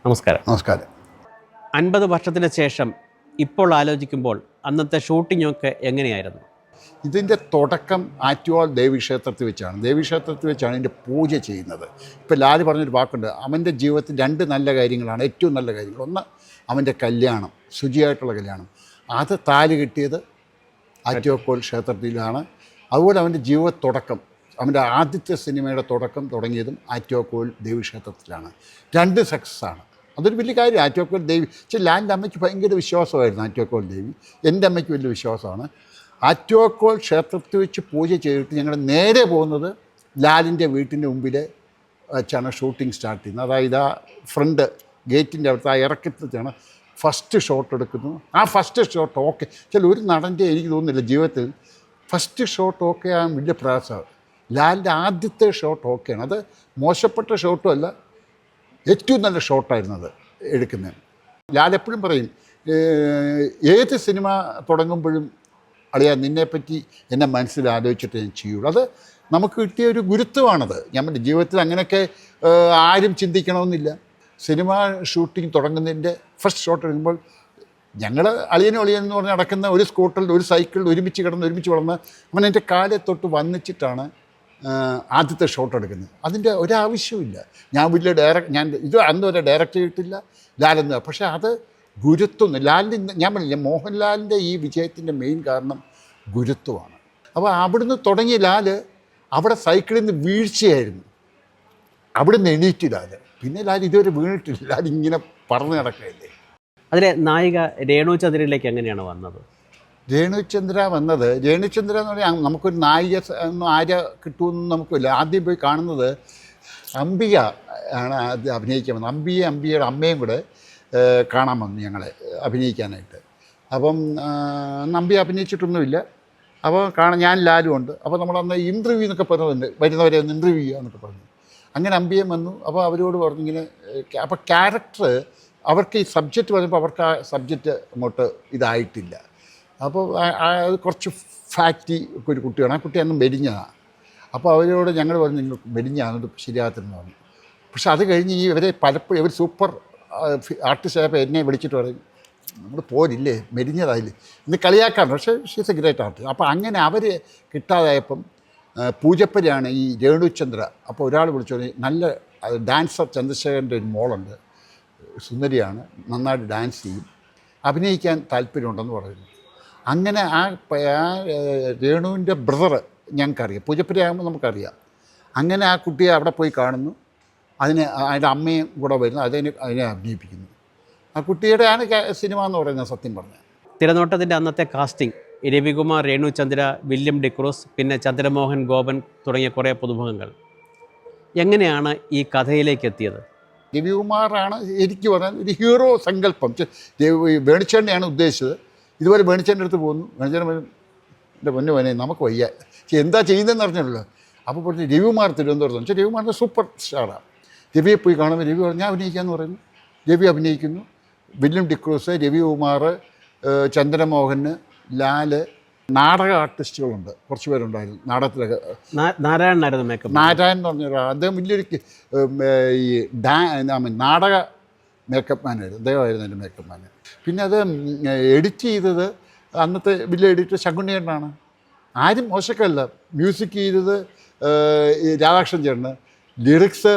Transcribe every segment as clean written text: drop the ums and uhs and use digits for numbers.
നമസ്കാരം. നമസ്കാരം. 50 വർഷത്തിന് ശേഷം ഇപ്പോൾ ആലോചിക്കുമ്പോൾ അന്നത്തെ ഷൂട്ടിങ്ങൊക്കെ എങ്ങനെയായിരുന്നു? ഇതിൻ്റെ തുടക്കം ആറ്റുവാൾ ദേവീക്ഷേത്രത്തിൽ വെച്ചാണ് ഇതിൻ്റെ പൂജ ചെയ്യുന്നത്. ഇപ്പോൾ ലാൽ പറഞ്ഞൊരു വാക്കുണ്ട്, അവൻ്റെ ജീവിതത്തിൽ 2 നല്ല കാര്യങ്ങളാണ് ഏറ്റവും നല്ല കാര്യങ്ങൾ. ഒന്ന് അവൻ്റെ കല്യാണം, ശുചിയായിട്ടുള്ള കല്യാണം. അത് താലി കിട്ടിയത് ആറ്റുവാക്കോൽ ക്ഷേത്രത്തിലാണ്. അതുപോലെ അവൻ്റെ ജീവിത തുടക്കം, അവൻ്റെ ആദ്യത്തെ സിനിമയുടെ തുടക്കം തുടങ്ങിയതും ആറ്റുവാക്കോൽ ദേവീക്ഷേത്രത്തിലാണ്. 2 സക്സസ്സാണ്. അതൊരു വലിയ കാര്യം. ആറ്റുവാക്കോൽ ദേവി ലാലിൻ്റെ അമ്മയ്ക്ക് ഭയങ്കര വിശ്വാസമായിരുന്നു ആറ്റുവാക്കോൽ ദേവി. എൻ്റെ അമ്മയ്ക്ക് വലിയ വിശ്വാസമാണ്. ആറ്റുവാക്കോൽ ക്ഷേത്രത്തിൽ വെച്ച് പൂജ ചെയ്തിട്ട് ഞങ്ങൾ നേരെ പോകുന്നത് ലാലിൻ്റെ വീട്ടിൻ്റെ മുമ്പിൽ വെച്ചാണ് ഷൂട്ടിംഗ് സ്റ്റാർട്ട് ചെയ്യുന്നത്. അതായത് ആ ഫ്രണ്ട് ഗേറ്റിൻ്റെ അടുത്ത് ആ ഇറക്കത്തിലാണ് ഫസ്റ്റ് ഷോട്ട് എടുക്കുന്നു. ആ ഫസ്റ്റ് ഷോട്ട് ഓക്കെ, ഒരു നടൻ്റെ എനിക്ക് തോന്നുന്നില്ല ജീവിതത്തിൽ ഫസ്റ്റ് ഷോട്ട് ഓക്കെ ആകാൻ വലിയ പ്രയാസമാണ്. ലാലിൻ്റെ ആദ്യത്തെ ഷോട്ട് ഓക്കെയാണ്. അത് മോശപ്പെട്ട ഷോട്ടും അല്ല, ഏറ്റവും നല്ല ഷോട്ടായിരുന്നത് എടുക്കുന്നത്. ലാൽ എപ്പോഴും പറയും, ഏത് സിനിമ തുടങ്ങുമ്പോഴും അളിയാ നിന്നെപ്പറ്റി എൻ്റെ മനസ്സിൽ ആലോചിച്ചിട്ട് ഞാൻ ചെയ്യുള്ളൂ. അത് നമുക്ക് കിട്ടിയ ഒരു ഗുരുത്വമാണത്. നമ്മുടെ ജീവിതത്തിൽ അങ്ങനെയൊക്കെ ആരും ചിന്തിക്കണമെന്നില്ല. സിനിമ ഷൂട്ടിംഗ് തുടങ്ങുന്നതിൻ്റെ ഫസ്റ്റ് ഷോട്ട് എടുക്കുമ്പോൾ ഞങ്ങൾ അളിയനെന്ന് പറഞ്ഞ് നടക്കുന്ന ഒരു സ്കൂട്ടറിൽ ഒരു സൈക്കിളിൽ ഒരുമിച്ച് വളർന്ന് അവൻ എൻ്റെ കാലെ തൊട്ട് വന്നിച്ചിട്ടാണ് ആദ്യത്തെ ഷോട്ട് എടുക്കുന്നത്. അതിൻ്റെ ഒരാവശ്യമില്ല. ഞാൻ വലിയ ഞാൻ ഇത് അന്ന് വരെ ഡയറക്റ്റ് ചെയ്തിട്ടില്ല ലാലെന്ന്. പക്ഷേ അത് ഗുരുത്വം ലാലിൻ്റെ, ഞാൻ പറഞ്ഞില്ല, മോഹൻലാലിൻ്റെ ഈ വിജയത്തിൻ്റെ മെയിൻ കാരണം ഗുരുത്വമാണ്. അപ്പോൾ അവിടുന്ന് തുടങ്ങിയ ലാൽ അവിടെ സൈക്കിളിൽ നിന്ന് വീഴ്ചയായിരുന്നു, അവിടുന്ന് എണീറ്റ് ലാൽ. പിന്നെ ലാൽ ഇതുവരെ വീണിട്ടില്ല, ലാൽ ഇങ്ങനെ പറന്ന് നടക്കുകയല്ലേ. അതിലെ നായിക രേണുചന്ദ്രയിലേക്ക് എങ്ങനെയാണ് വന്നത്? രേണുചന്ദ്ര എന്ന് പറഞ്ഞാൽ നമുക്കൊരു നായിക ഒന്നും ആരെ കിട്ടുമെന്ന് നമുക്കില്ല. ആദ്യം പോയി കാണുന്നത് അംബിക ആണ് ആദ്യം അഭിനയിക്കാൻ വന്നത്. അംബികയുടെ അമ്മയും കൂടെ കാണാൻ വന്നു ഞങ്ങളെ അഭിനയിക്കാനായിട്ട്. അപ്പം അംബിക അഭിനയിച്ചിട്ടൊന്നുമില്ല. അപ്പോൾ ഞാൻ ലാലും ഉണ്ട്. അപ്പോൾ നമ്മളന്ന് ഇൻ്റർവ്യൂ എന്നൊക്കെ പറഞ്ഞിട്ടുണ്ട്, വരുന്നവരെ ഒന്ന് ഇൻ്റർവ്യൂ ചെയ്യുക എന്നൊക്കെ പറഞ്ഞു. അങ്ങനെ അംബികയും വന്നു. അപ്പോൾ അവരോട് പറഞ്ഞു ഇങ്ങനെ. അപ്പോൾ ക്യാരക്ടർ അവർക്ക് ഈ സബ്ജക്റ്റ് പറയുമ്പോൾ അവർക്ക് ആ സബ്ജക്റ്റ് അങ്ങോട്ട് ഇതായിട്ടില്ല. അപ്പോൾ അത് കുറച്ച് ഫാക്റ്റി ഒരു കുട്ടിയാണ്. ആ കുട്ടി അന്ന് മെലിഞ്ഞതാണ്. അപ്പോൾ അവരോട് ഞങ്ങൾ പറഞ്ഞു നിങ്ങൾ മെലിഞ്ഞാണ് ശരിയാകത്തില്ലെന്ന് പറഞ്ഞു. പക്ഷെ അത് കഴിഞ്ഞ് ഇവരെ പലപ്പോഴും ഇവർ സൂപ്പർ ആർട്ടിസ്റ്റ് ആയപ്പോൾ എന്നെ വിളിച്ചിട്ട് പറയും നമ്മൾ പോരില്ലേ മെലിഞ്ഞതായില്ലേ ഇന്ന് കളിയാക്കാറുണ്ട്. പക്ഷേ ഷീസ് എ ഗ്രേറ്റ് ആർട്ടിസ്റ്റ്. അപ്പോൾ അങ്ങനെ അവർ കിട്ടാതായപ്പം പൂജപ്പരിയാണ് ഈ രേണുചന്ദ്ര. അപ്പോൾ ഒരാൾ വിളിച്ചു, നല്ല ഡാൻസർ ചന്ദ്രശേഖരൻ്റെ ഒരു മോളുണ്ട്, സുന്ദരിയാണ്, നന്നായിട്ട് ഡാൻസ് ചെയ്യും, അഭിനയിക്കാൻ താല്പര്യമുണ്ടെന്ന് പറയുന്നു. അങ്ങനെ ആ രേണുവിൻ്റെ ബ്രദറ് ഞങ്ങൾക്കറിയാം, പൂജപ്പുരയാകുമ്പോൾ നമുക്കറിയാം. അങ്ങനെ ആ കുട്ടിയെ അവിടെ പോയി കാണുന്നു. അതിൻ്റെ അമ്മയും കൂടെ വരുന്നു, അതിനെ അഭിനയിപ്പിക്കുന്നു. ആ കുട്ടിയുടെയാണ് സിനിമ എന്ന് പറയുന്നത് സത്യം പറഞ്ഞാൽ. തിരനോട്ടത്തിൻ്റെ അന്നത്തെ കാസ്റ്റിംഗ് രവികുമാർ, രേണുചന്ദ്ര, വില്യം ഡിക്രൂസ്, പിന്നെ ചന്ദ്രമോഹൻ ഗോപൻ തുടങ്ങിയ കുറേ പുതുമുഖങ്ങൾ. എങ്ങനെയാണ് ഈ കഥയിലേക്ക് എത്തിയത്? രവികുമാറാണ് എനിക്ക് പറയാൻ ഒരു ഹീറോ സങ്കല്പം. വേണിച്ചേട്ടനെയാണ് ഉദ്ദേശിച്ചത്. ഇതുപോലെ വേണിച്ചേട്ടൻ്റെ അടുത്ത് പോകുന്നു. വേണിച്ചേട്ടൻ എൻ്റെ പൊന്നെ നമുക്ക് വയ്യ, എന്താ ചെയ്യുന്നതെന്ന് അറിഞ്ഞല്ലോ. അപ്പോൾ പറഞ്ഞു രവികുമാർ തിരുവനന്തപുരത്ത് വെച്ചാൽ രവികുമാറിൻ്റെ സൂപ്പർ സ്റ്റാറാണ്. രവിയെ പോയി കാണുമ്പോൾ രവി പറഞ്ഞു ഞാൻ അഭിനയിക്കാമെന്ന് പറയുന്നു. രവി അഭിനയിക്കുന്നു. വില്യം ഡിക്രൂസ്, രവികുമാർ, ചന്ദ്രമോഹന്, ലാല്, നാടക ആർട്ടിസ്റ്റുകളുണ്ട്, കുറച്ച് പേരുണ്ടായിരുന്നു നാടകത്തിലൊക്കെ. നാരായണൻ എന്ന് പറഞ്ഞൊരു അദ്ദേഹം വലിയൊരു ഈ നാടക മേക്കപ്പ് മാനായിരുന്നു. അദ്ദേഹമായിരുന്നു എൻ്റെ മേക്കപ്പ് മാൻ. പിന്നെ അത് എഡിറ്റ് ചെയ്തത് അന്നത്തെ വലിയ എഡിറ്റർ ശങ്കുണ്ണിയേട്ടനാണ്. ആരും മോശക്കല്ല. മ്യൂസിക് ചെയ്തത് രാധാകൃഷ്ണൻ ചേട്ടന്, ലിറിക്സ്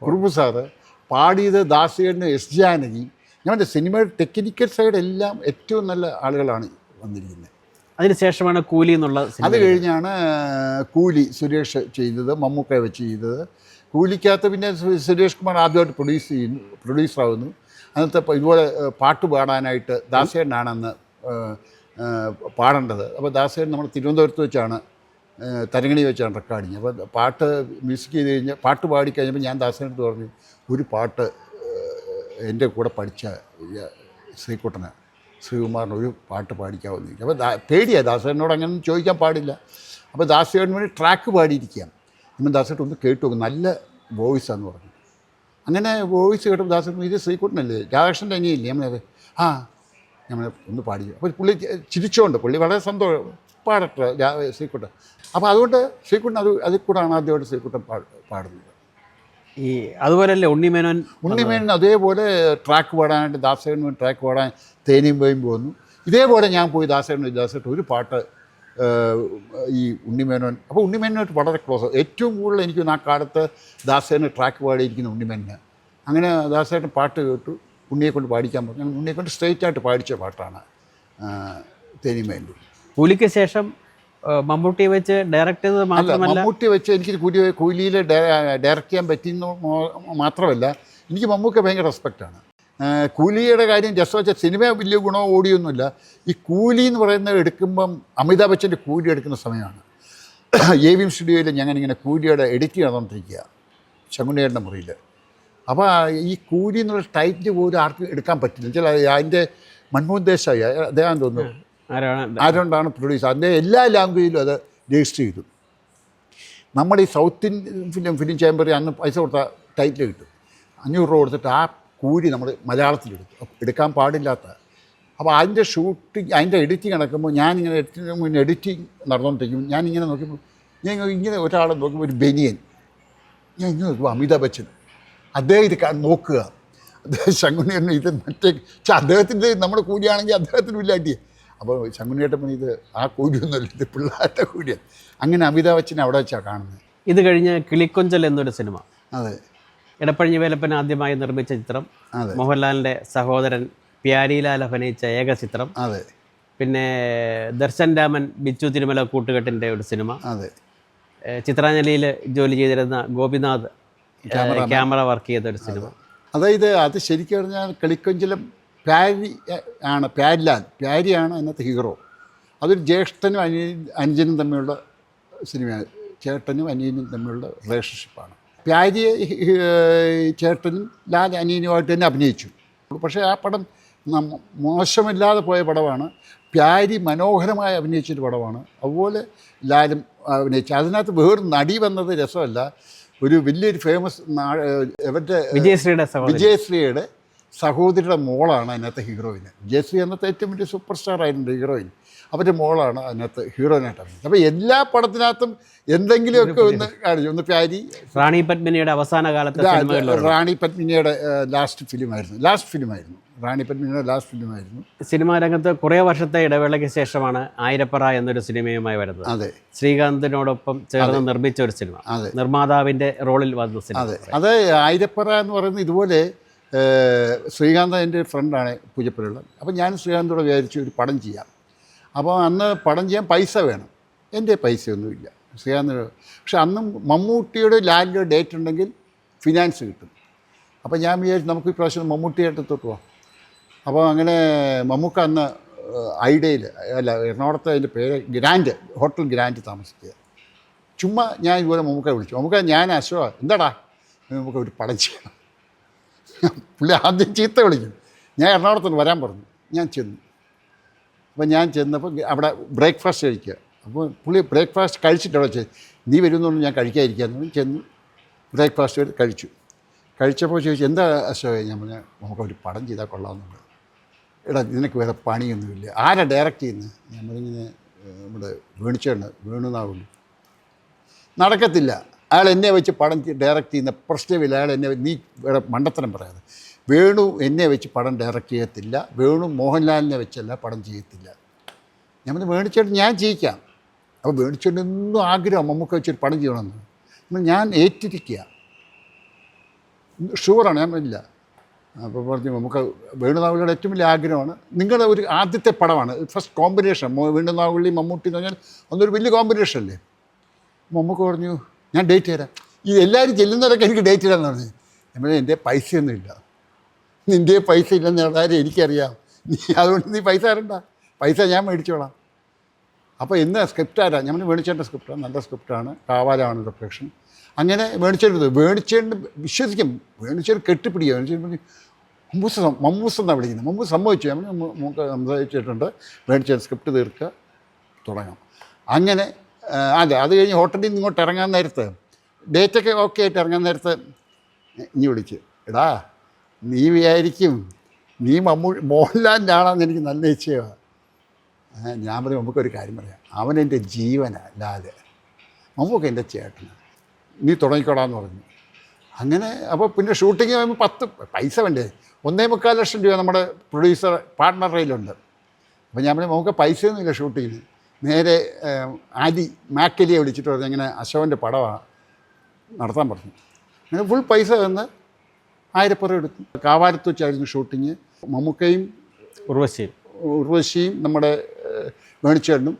കുറുമ്പു സാറ്, പാടിയത് ദാസേട്ടന്, എസ് ജാനകി. ഞാൻ സിനിമയുടെ ടെക്നിക്കൽ സൈഡ് എല്ലാം ഏറ്റവും നല്ല ആളുകളാണ് വന്നിരിക്കുന്നത്. അതിനുശേഷമാണ് കൂലി എന്നുള്ള. അത് കഴിഞ്ഞാണ് കൂലി സുരേഷ് ചെയ്തത്, മമ്മൂക്ക വെച്ച് ചെയ്തത്. കൂലിക്കകത്ത് പിന്നെ സുരേഷ് കുമാർ ആദ്യമായിട്ട് പ്രൊഡ്യൂസറാകുന്നു. അന്നത്തെ ഇതുപോലെ പാട്ട് പാടാനായിട്ട് ദാസേട്ടനാണ് അന്ന് പാടേണ്ടത്. അപ്പോൾ ദാസേട്ടൻ നമ്മൾ തിരുവനന്തപുരത്ത് വെച്ചാണ് തരങ്ങണി വെച്ചാണ് റെക്കോർഡിങ്. അപ്പോൾ പാട്ട് മ്യൂസിക് ചെയ്ത് കഴിഞ്ഞാൽ പാട്ട് പാടിക്കഴിഞ്ഞപ്പോൾ ഞാൻ ദാസേട്ടനടുത്ത് പറഞ്ഞു ഒരു പാട്ട് എൻ്റെ കൂടെ പഠിച്ച ശ്രീകുട്ടന്, ശ്രീകുമാറിന് ഒരു പാട്ട് പാടിക്കാമെന്ന് ചോദിച്ചു. അപ്പോൾ പേടിയാണ് ദാസേട്ടനോട് അങ്ങനെ ചോദിക്കാൻ പാടില്ല. അപ്പോൾ ദാസേട്ടന് വേണ്ടി ട്രാക്ക് പാടിയിരിക്കാം. ഇപ്പം ദാസേട്ടൻ ഒന്ന് കേട്ടു നോക്കും, നല്ല വോയിസാന്ന് പറഞ്ഞു. അങ്ങനെ വോയിസ് കേട്ടപ്പോൾ ദാസേട്ടൻ ഇത് ശ്രീകുട്ടനല്ലേ, രാധാകൃഷ്ണൻ്റെ അനിയല്ലേ, നമ്മളത് നമ്മൾ ഒന്ന് പാടി. അപ്പോൾ പുള്ളി ചിരിച്ചുകൊണ്ട് പുള്ളി വളരെ സന്തോഷം പാടട്ടെ ശ്രീകുട്ടൻ. അപ്പോൾ അതുകൊണ്ട് ശ്രീകുട്ടൻ അതിൽ കൂടെയാണ് ആദ്യമായിട്ട് ശ്രീകുട്ടൻ പാടുന്നത്. ഈ അതുപോലെയല്ലേ ഉണ്ണിമേനോൻ ഉണ്ണിമേനൻ അതേപോലെ ട്രാക്ക് പാടാനായിട്ട് ദാസേട്ടന് ട്രാക്ക് പാടാൻ തേനിയും പോയും വന്നു. ഇതേപോലെ ഞാൻ പോയി ദാസേട്ടൻ ഒരു പാട്ട് ഈ ഉണ്ണിമേനോൻ. അപ്പോൾ ഉണ്ണിമേനോട്ട് വളരെ ക്ലോസ്. ഏറ്റവും കൂടുതൽ എനിക്ക് ആ കാലത്ത് ദാസേട്ടന് ട്രാക്ക് പാടിയിരിക്കുന്ന ഉണ്ണിമേനന്. അങ്ങനെ ദാസേട്ടൻ പാട്ട് കേട്ടു, ഉണ്ണിയെ കൊണ്ട് പാടിക്കാൻ പറഞ്ഞു. ഉണ്ണിയെ കൊണ്ട് സ്ട്രെയിറ്റ് ആയിട്ട് പാടിച്ച പാട്ടാണ് തേനിമേനു. കൂലിക്ക് ശേഷം മമ്മൂട്ടിയെ വെച്ച് ഡയറക്റ്റ് ചെയ്തത് മാത്രമല്ല, മമ്മൂട്ടി വെച്ച് എനിക്ക് കൂലിയിൽ ഡയറക്റ്റ് ചെയ്യാൻ പറ്റിയെന്ന് മാത്രമല്ല, എനിക്ക് മമ്മൂക്ക ഭയങ്കര റെസ്പെക്റ്റാണ്. കൂലിയുടെ കാര്യം ജസ്റ്റ് വെച്ചാൽ സിനിമ വലിയ ഗുണമോ ഓടിയൊന്നുമില്ല. ഈ കൂലി എന്ന് പറയുന്നത് എടുക്കുമ്പം അമിതാഭ് ബച്ചൻ്റെ കൂലി എടുക്കുന്ന സമയമാണ്. AVM സ്റ്റുഡിയോയിൽ ഞങ്ങളിങ്ങനെ കൂലിയുടെ എഡിറ്റ് നടന്നുകൊണ്ടിരിക്കുക ശങ്കുണ്ണിയേട്ടൻ്റെ മുറിയിൽ. അപ്പോൾ ഈ കൂലി എന്നുള്ള ടൈറ്റിൽ പോലും ആർക്കും എടുക്കാൻ പറ്റില്ല. വെച്ചാൽ അതിൻ്റെ മൻമോഹൻ ദേശായി അദ്ദേഹം തോന്നുന്നു ആരോണ്ടാണ് പ്രൊഡ്യൂസർ. അതിൻ്റെ എല്ലാ ലാംഗ്വേജിലും അത് രജിസ്റ്റർ ചെയ്തു. നമ്മൾ ഈ സൗത്ത് ഇന്ത്യൻ ഫിലിം ചേംബറിൽ അന്ന് പൈസ കൊടുത്താൽ ടൈറ്റിൽ കിട്ടും. 500 രൂപ കൊടുത്തിട്ട് ആ കൂലി നമ്മൾ മലയാളത്തിലെടുക്കും, എടുക്കാൻ പാടില്ലാത്ത. അപ്പോൾ അതിൻ്റെ ഷൂട്ടിങ്, അതിൻ്റെ എഡിറ്റിങ് നടക്കുമ്പോൾ ഞാനിങ്ങനെ എഡിറ്റിങ് നടന്നുകൊണ്ടിരിക്കും. ഞാനിങ്ങനെ നോക്കിയപ്പോൾ ഇങ്ങനെ ഒരാളെ നോക്കുമ്പോൾ ഒരു ബനിയൻ, ഞാൻ ഇങ്ങനെ നോക്കുമ്പോൾ അമിതാഭ് ബച്ചൻ. അദ്ദേഹം ഇത് നോക്കുക, അദ്ദേഹം ശങ്കുണ്ണിയേട്ടൻ ഇത് മറ്റേ അദ്ദേഹത്തിൻ്റെ നമ്മുടെ കൂലിയാണെങ്കിൽ അദ്ദേഹത്തിന് ഇല്ലാട്ടിയേ. അപ്പോൾ ശങ്കുണ്ണിയേട്ടൻ ഇത് ആ കൂലിയൊന്നുമല്ല, ഇത് പിള്ളേരുടെ കൂലിയാണ്. അങ്ങനെ അമിതാഭ് ബച്ചനെ അവിടെ വെച്ചാണ് കാണുന്നത്. ഇത് കഴിഞ്ഞ് കിളിക്കൊഞ്ചൽ എന്നൊരു സിനിമ, അതെ, എടപ്പഴഞ്ഞി വേലപ്പൻ ആദ്യമായി നിർമ്മിച്ച ചിത്രം, മോഹൻലാലിൻ്റെ സഹോദരൻ പ്യാരിലാൽ അഭിനയിച്ച ഏക ചിത്രം, അതെ. പിന്നെ ദർശൻ രാമൻ ബിച്ചു തിരുമല കൂട്ടുകെട്ടിൻ്റെ ഒരു സിനിമ, അതെ. ചിത്രാഞ്ജലിയിൽ ജോലി ചെയ്തിരുന്ന ഗോപിനാഥ് ക്യാമറ വർക്ക് ചെയ്ത ഒരു സിനിമ. അതായത് അത് ശരിക്കും പറഞ്ഞാൽ കിളിക്കൊഞ്ചലും പ്യാരി ആണ്, പ്യാരിയാണ് അതിനകത്ത് ഹീറോ. അതൊരു ജ്യേഷ്ഠനും അനുജനും തമ്മിലുള്ള സിനിമയാണ്. ചേട്ടനും അനിയനും തമ്മിലുള്ള റിലേഷൻഷിപ്പാണ്. പ്യാരിയെ ചേട്ടനും ലാൽ അനിയനുമായിട്ട് തന്നെ അഭിനയിച്ചു. പക്ഷേ ആ പടം മോശമില്ലാതെ പോയ പടമാണ്. പ്യാരി മനോഹരമായി അഭിനയിച്ചൊരു പടമാണ്. അതുപോലെ ലാലും അഭിനയിച്ചു. അതിനകത്ത് വേറൊരു നടി വന്നത് രസമല്ല, ഒരു വലിയൊരു ഫേമസ് അവരുടെ വിജയശ്രീയുടെ സഹോദരിയുടെ മോളാണ് അതിനകത്ത് ഹീറോയിന്. വിജയശ്രീ അന്നത്തെ ഏറ്റവും വലിയ സൂപ്പർ സ്റ്റാർ ആയിരുന്നു ഹീറോയിൻ. അവരുടെ മോളാണ് അതിനകത്ത് ഹീറോയിനായിട്ട് അഭിനയിച്ചത്. അപ്പോൾ എല്ലാ പടത്തിനകത്തും എന്തെങ്കിലുമൊക്കെ ഒന്ന് കാണിച്ചു. ഒന്ന് പ്യാരി, റാണി പത്മിനിയുടെ അവസാന കാലത്ത് റാണി പത്മിനിയുടെ ലാസ്റ്റ് ഫിലിമായിരുന്നു റാണി പത്മിനിയുടെ ലാസ്റ്റ് ഫിലിമായിരുന്നു. സിനിമാ രംഗത്ത് കുറേ വർഷത്തെ ഇടവേളയ്ക്ക് ശേഷമാണ് ആയിരപ്പറ എന്നൊരു സിനിമയുമായി വരുന്നത്. അതെ, ശ്രീകാന്തിനോടൊപ്പം ചേർന്ന് നിർമ്മിച്ച ഒരു സിനിമ. അതെ, നിർമ്മാതാവിൻ്റെ റോളിൽ വന്ന സിനിമ. അതെ, അത് ആയിരപ്പറ എന്ന് പറയുന്നത് ഇതുപോലെ ശ്രീകാന്ത് എൻ്റെ ഫ്രണ്ടാണ് പൂജപ്പുരയുള്ള. അപ്പോൾ ഞാൻ ശ്രീകാന്തോട് വിചാരിച്ചു ഒരു പടം ചെയ്യാം. അപ്പോൾ അന്ന് പടം ചെയ്യാൻ പൈസ വേണം. എൻ്റെ പൈസയൊന്നുമില്ല ശ്രീകാന്ത്. പക്ഷെ അന്നും മമ്മൂട്ടിയുടെ ലാലിൻ്റെ ഡേറ്റ് ഉണ്ടെങ്കിൽ ഫിനാൻസ് കിട്ടും. അപ്പോൾ ഞാൻ വിചാരിച്ചു നമുക്ക് ഈ പ്രാവശ്യം മമ്മൂട്ടിയായിട്ട് തൊട്ട് പോവാം. അപ്പോൾ അങ്ങനെ മമ്മൂക്ക അന്ന് ഐഡിയയിൽ എറണാകുളത്ത് അതിൻ്റെ പേര് ഹോട്ടൽ ഗ്രാൻഡ് താമസിക്കുക. ചുമ്മാ ഞാൻ ഇതുപോലെ മമ്മൂക്ക വിളിച്ചു. മമ്മൂക്ക ഞാൻ അശോക എന്താടാ നമുക്ക് ഒരു പടം ചെയ്യണം. പുള്ളി ആദ്യം ചീത്ത വിളിക്കും. ഞാൻ എറണാകുളത്തോട്ട് വരാൻ പറഞ്ഞു. ഞാൻ ചെന്നു. അപ്പോൾ ഞാൻ ചെന്നപ്പോൾ അവിടെ ബ്രേക്ക്ഫാസ്റ്റ് കഴിക്കുക. അപ്പോൾ പുള്ളി ബ്രേക്ക്ഫാസ്റ്റ് കഴിച്ചിട്ട് അവിടെ നീ വരുമെന്നൊന്നും ഞാൻ കഴിക്കാതിരിക്കാമെന്ന് ചെന്ന് ബ്രേക്ക്ഫാസ്റ്റ് കഴിച്ചപ്പോൾ ചോദിച്ചു എന്താ അശോക? ഞാൻ പറഞ്ഞു നമുക്കൊരു പടം ചെയ്താൽ കൊള്ളാമെന്നുണ്ട്. എടാ നിനക്ക് വേറെ പണിയൊന്നുമില്ല. ആരാ ഡയറക്റ്റ് ചെയ്യുന്നത്? ഞാൻ പറഞ്ഞിങ്ങനെ നമ്മുടെ വേണുനാവുള്ളൂ. നടക്കത്തില്ല. അയാൾ എന്നെ വെച്ച് പടം ഡയറക്റ്റ് ചെയ്യുന്ന പ്രശ്നമില്ല. അയാൾ എന്നെ നീ വേറെ മണ്ടത്തരം പറയാതെ. വേണു എന്നെ വെച്ച് പടം ഡയറക്റ്റ് ചെയ്യത്തില്ല. വേണു മോഹൻലാലിനെ വെച്ചല്ല പടം ചെയ്യത്തില്ല. ഞാൻ പറഞ്ഞു വേണിച്ചേട്ടൻ ഞാൻ ചെയ്യിക്കാം. അപ്പോൾ വേണിച്ചേട്ടനൊന്നും ആഗ്രഹം നമുക്ക് വെച്ചൊരു പടം ചെയ്യണമെന്ന്. ഞാൻ ഏറ്റിരിക്കുക, ഷുവറാണ്. ഞാൻ ഇല്ല. അപ്പോൾ പറഞ്ഞു നമുക്ക് വേണുനാവുള്ളിയുടെ ഏറ്റവും വലിയ ആഗ്രഹമാണ്. നിങ്ങളുടെ ഒരു ആദ്യത്തെ പടമാണ്, ഫസ്റ്റ് കോമ്പിനേഷൻ. വേണുനാവുള്ളി മമ്മൂട്ടി എന്ന് പറഞ്ഞാൽ അതൊരു വലിയ കോമ്പിനേഷൻ അല്ലേ. മമ്മൂക്ക പറഞ്ഞു ഞാൻ ഡേറ്റ് തരാം. ഈ എല്ലാവരും ചെല്ലുന്നവരൊക്കെ എനിക്ക് ഡേറ്റ് തരാമെന്ന് പറഞ്ഞു. നമ്മൾ എൻ്റെ പൈസയൊന്നുമില്ല. നിൻ്റെ പൈസ ഇല്ലെന്ന് കാര്യം എനിക്കറിയാം. അതുകൊണ്ട് നീ പൈസ തരണ്ട, പൈസ ഞാൻ മേടിച്ചോളാം. അപ്പോൾ ഇന്ന് സ്ക്രിപ്റ്റ് ആരാ? ഞാൻ വേണിച്ചേട്ടൻ്റെ സ്ക്രിപ്റ്റാണ്, നല്ല സ്ക്രിപ്റ്റാണ്, കാവാലാണ് ലൊക്കേഷൻ. അങ്ങനെ വേണിച്ചേട്ടൻ വിശ്വസിക്കും. വേണിച്ചേട്ടൻ കെട്ടിപ്പിടിക്കുക. വേണിച്ചേട്ടൻ പറഞ്ഞു മമ്മൂസ് എന്നാണ് വിളിക്കുന്നത്. മമ്മൂസ് സമ്മതിച്ചു. നമുക്ക് സംസാരിച്ചിട്ടുണ്ട്. വേണിച്ചേട്ടൻ സ്ക്രിപ്റ്റ് തീർക്കുക, തുടങ്ങാം. അങ്ങനെ അതെ. അത് കഴിഞ്ഞ് ഹോട്ടലിൽ നിന്ന് ഇങ്ങോട്ട് ഇറങ്ങാൻ നേരത്ത് ഡേറ്റൊക്കെ ഓക്കെ ആയിട്ട് ഇറങ്ങാൻ നേരത്ത് ഇനി വിളിച്ച് എടാ നീ വിചാരിക്കും നീ മോഹൻലാലിൻ്റെ ആളാന്ന് എനിക്ക് നല്ല നിശ്ചയമാണ്. ഞാൻ പറയും നമുക്കൊരു കാര്യം പറയാം, അവനെൻ്റെ ജീവനാണ് ലാല്, നമുക്ക് എൻ്റെ ചേട്ടനാണ്, നീ തുടങ്ങിക്കോടാന്ന് പറഞ്ഞു. അങ്ങനെ അപ്പോൾ പിന്നെ ഷൂട്ടിങ് കഴിയുമ്പോൾ 10 പൈസ വേണ്ടേ, 1.25 ലക്ഷം രൂപ നമ്മുടെ പ്രൊഡ്യൂസർ പാർട്ട്ണർ കയ്യിലുണ്ട്. അപ്പോൾ ഞാൻ പറഞ്ഞു നമുക്ക് പൈസയൊന്നുമില്ല ഷൂട്ടിങ്ങിന്. നേരെ ആദി മാക്കലിയെ വിളിച്ചിട്ട് പറഞ്ഞു ഇങ്ങനെ അശോകൻ്റെ പടമാണ് നടത്താൻ പറഞ്ഞു. അങ്ങനെ ഫുൾ പൈസ തന്ന് 1000 രൂപ എടുത്തു. കാവാലത്ത് വെച്ചായിരുന്നു ഷൂട്ടിങ്. മമ്മൂക്കയും ഉർവശിയും നമ്മുടെ വേണിച്ചേട്ടനും.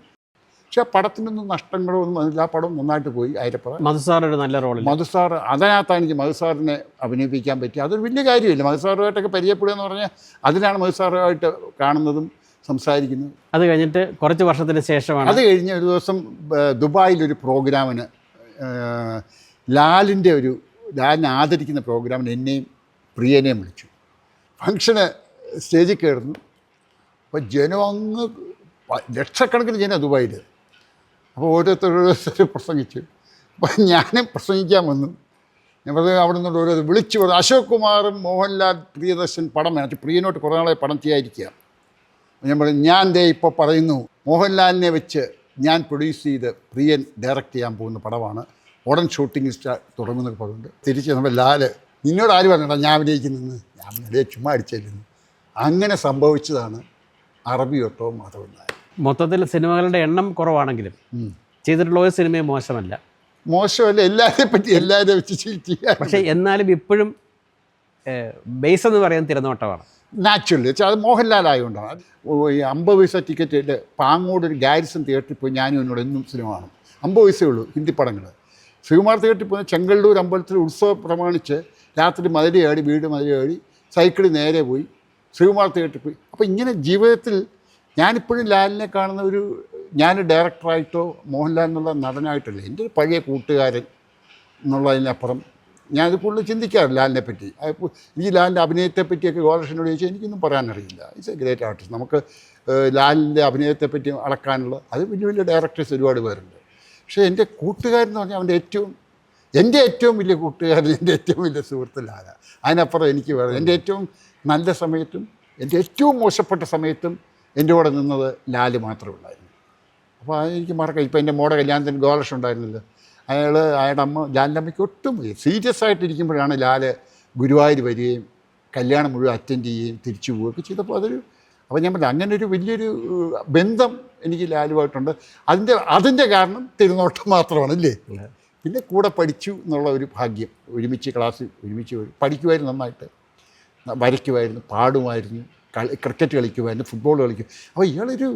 പക്ഷേ ആ പടത്തിനൊന്നും നഷ്ടങ്ങളോ ഒന്നും വന്നില്ല. ആ പടം നന്നായിട്ട് പോയി. 1000 രൂപ. മധുസാറൊരു നല്ല റോളിൽ. മധുസാർ, അതിനകത്താണ് എനിക്ക് മധുസാറിനെ അഭിനയിപ്പിക്കാൻ പറ്റി. അതൊരു വലിയ കാര്യമില്ല. മധുസാറുമായിട്ടൊക്കെ പരിചയപ്പെടുക എന്ന് പറഞ്ഞാൽ അതിനാണ് മധുസാറുമായിട്ട് കാണുന്നതും സംസാരിക്കുന്നത്. അത് കഴിഞ്ഞിട്ട് കുറച്ച് വർഷത്തിന് ശേഷമാണ്. അത് കഴിഞ്ഞ് ഒരു ദിവസം ദുബായിലൊരു പ്രോഗ്രാമിന് ലാലിനെ ആദരിക്കുന്ന പ്രോഗ്രാമിന് എന്നെയും പ്രിയനെയും വിളിച്ചു. ഫംഗ്ഷന് സ്റ്റേജിൽ കയറുന്നു. അപ്പോൾ ജനം അങ്ങ് ലക്ഷക്കണക്കിന് ജനം ദുബായിൽ. അപ്പോൾ ഓരോരുത്തർ പ്രസംഗിച്ചു. അപ്പോൾ ഞാനും പ്രസംഗിക്കാൻ വന്നു. ഞാൻ പറഞ്ഞത് അവിടെ നിന്ന് ഓരോ വിളിച്ചു പറഞ്ഞു അശോക് കുമാറും മോഹൻലാൽ പ്രിയദർശൻ പടം വേണം. പ്രിയനോട്ട് കുറേ നാളെ പടം ചെയ്യാതിരിക്കുക. ഞാൻ പറഞ്ഞു ഞാൻ ഇപ്പോൾ പറയുന്നു മോഹൻലാലിനെ വെച്ച് ഞാൻ പ്രൊഡ്യൂസ് ചെയ്ത് പ്രിയൻ ഡയറക്റ്റ് ചെയ്യാൻ പോകുന്ന പടമാണ്, ഉടൻ ഷൂട്ടിംഗ് തുടങ്ങുന്നൊക്കെ പറഞ്ഞിട്ട് തിരിച്ച് നമ്മൾ ലാല് നിന്നോട് ആര് പറഞ്ഞിട്ടാ ഞാൻ അഭിനയിക്കുന്നതെന്ന്. ഞാൻ അഭിനയിച്ചേ ചുമ്മാ അടിച്ചിരുന്നു. അങ്ങനെ സംഭവിച്ചതാണ് അറബിയൊട്ടവും മാധവൻ നായർ. മൊത്തത്തിൽ സിനിമകളുടെ എണ്ണം കുറവാണെങ്കിലും ചെയ്തിട്ടുള്ള ഒരു സിനിമയും മോശമല്ല. എല്ലാവരെയും വെച്ച് ചെയ്യാം. പക്ഷേ എന്നാലും ഇപ്പോഴും ബേസ് എന്ന് പറയുന്നത് തിരനോട്ടമാണ്. നാച്ചുറലി വെച്ചാൽ അത് മോഹൻലാലായതുകൊണ്ടാണ്. ഈ 50 പൈസ ടിക്കറ്റിൽ പാങ്ങോട് ഒരു ഗാരിസൺ തിയേറ്ററിൽ പോയി ഞാനും എന്നോട് എന്നും സിനിമ കാണും. 50 പൈസയേ ഉള്ളൂ ഹിന്ദി പടങ്ങൾ. ശ്രീകുമാർ തിയേറ്ററിൽ പോയി ചെങ്കള്ളൂർ അമ്പലത്തിൽ ഉത്സവം പ്രമാണിച്ച് രാത്രി വീട് മതിലയാടി സൈക്കിളിൽ നേരെ പോയി ശ്രീകുമാർ തിയേറ്ററിൽ പോയി. അപ്പോൾ ഇങ്ങനെ ജീവിതത്തിൽ ഞാനിപ്പോഴും ലാലിനെ കാണുന്ന ഞാൻ ഡയറക്ടറായിട്ടോ മോഹൻലാൽ എന്നുള്ള നടനായിട്ടല്ല, എൻ്റെ ഒരു പഴയ കൂട്ടുകാരൻ എന്നുള്ളതിനപ്പുറം ഞാനത് കൂടുതൽ ചിന്തിക്കാറില്ല ലാലിനെ പറ്റി. ഈ ലാലിൻ്റെ അഭിനയത്തെപ്പറ്റിയൊക്കെ ഗോലക്ഷനോട് ചോദിച്ചാൽ എനിക്കൊന്നും പറയാനറിയില്ല. It's a great artist. നമുക്ക് ലാലിൻ്റെ അഭിനയത്തെപ്പറ്റി അളക്കാനുള്ള അത് വലിയ വലിയ ഡയറക്ടേഴ്സ് ഒരുപാട് പേരുണ്ട്. പക്ഷേ എൻ്റെ കൂട്ടുകാരൻ എന്ന് പറഞ്ഞാൽ എൻ്റെ ഏറ്റവും വലിയ കൂട്ടുകാരൻ, എൻ്റെ ഏറ്റവും വലിയ സുഹൃത്ത് ലാലാണ്. അതിനപ്പുറം എനിക്ക് വേണം. എൻ്റെ ഏറ്റവും നല്ല സമയത്തും എൻ്റെ ഏറ്റവും മോശപ്പെട്ട സമയത്തും എൻ്റെ കൂടെ നിന്നത് ലാല് മാത്രമേ ഉള്ളായിരുന്നു. അപ്പോൾ അതെനിക്ക് മറക്കാം. ഇപ്പോൾ എൻ്റെ മോടെ കല്യാണത്തിന് ഗോലക്ഷം ഉണ്ടായിരുന്നില്ല. അയാളുടെ അമ്മ ലാലിൻ്റെ അമ്മയ്ക്ക് ഒട്ടും സീരിയസ് ആയിട്ടിരിക്കുമ്പോഴാണ് ലാല് ഗുരുവായൂർ വരികയും കല്യാണം മുഴുവൻ അറ്റൻഡ് ചെയ്യുകയും തിരിച്ചു പോവുകയൊക്കെ ചെയ്തപ്പോൾ അപ്പോൾ ഞാൻ പറഞ്ഞു അങ്ങനെ ഒരു വലിയൊരു ബന്ധം എനിക്ക് ലാലുമായിട്ടുണ്ട്. അതിൻ്റെ കാരണം തിരുനോട്ടം മാത്രമാണല്ലേ. പിന്നെ കൂടെ പഠിച്ചു എന്നുള്ള ഒരു ഭാഗ്യം. ക്ലാസ്സിൽ ഒരുമിച്ച് പഠിക്കുമായിരുന്നു, നന്നായിട്ട് വരയ്ക്കുമായിരുന്നു, പാടുമായിരുന്നു, ക്രിക്കറ്റ് കളിക്കുമായിരുന്നു, ഫുട്ബോൾ കളിക്കും. അപ്പോൾ ഇയാളൊരു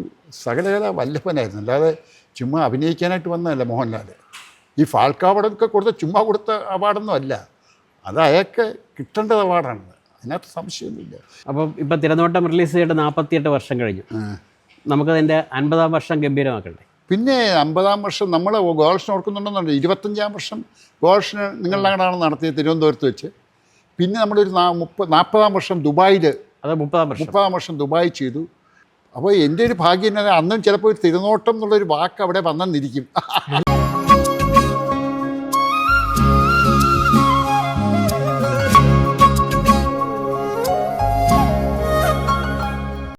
സകലകല വല്ലഭനായിരുന്നു. അല്ലാതെ ചുമ്മാ അഭിനയിക്കാനായിട്ട് വന്നതല്ല മോഹൻലാൽ. ഈ ഫാൽക്ക അവാർഡൊക്കെ ചുമ്മാ കൊടുത്ത അവാർഡൊന്നും അല്ല, അത് അയാൾക്ക് കിട്ടേണ്ടത് അവാർഡാണ്. അതിനകത്ത് സംശയമൊന്നുമില്ല. അപ്പം ഇപ്പം തിരനോട്ടം റിലീസ് ചെയ്തിട്ട് 48 വർഷം കഴിഞ്ഞു. നമുക്കതിൻ്റെ 50-ാം വർഷം ഗംഭീരമാക്കണ്ടേ? പിന്നെ 50-ാം വർഷം നമ്മൾ ഗോൾഷൻ ഓർക്കുന്നുണ്ടെന്നുണ്ട്. 25-ാം വർഷം ഗോൾഷന് നിങ്ങളുടെ അങ്ങനെയാണ് നടത്തിയത് തിരുവനന്തപുരത്ത് വെച്ച്. പിന്നെ നമ്മളൊരു 40-ാം വർഷം ദുബായിൽ, അത് 30-ാം വർഷം ദുബായ് ചെയ്തു. അപ്പോൾ എൻ്റെ ഒരു ഭാഗ്യം അന്നും ചിലപ്പോൾ ഒരു തിരുനോട്ടം എന്നുള്ളൊരു വാക്ക് അവിടെ വന്നെന്നിരിക്കും.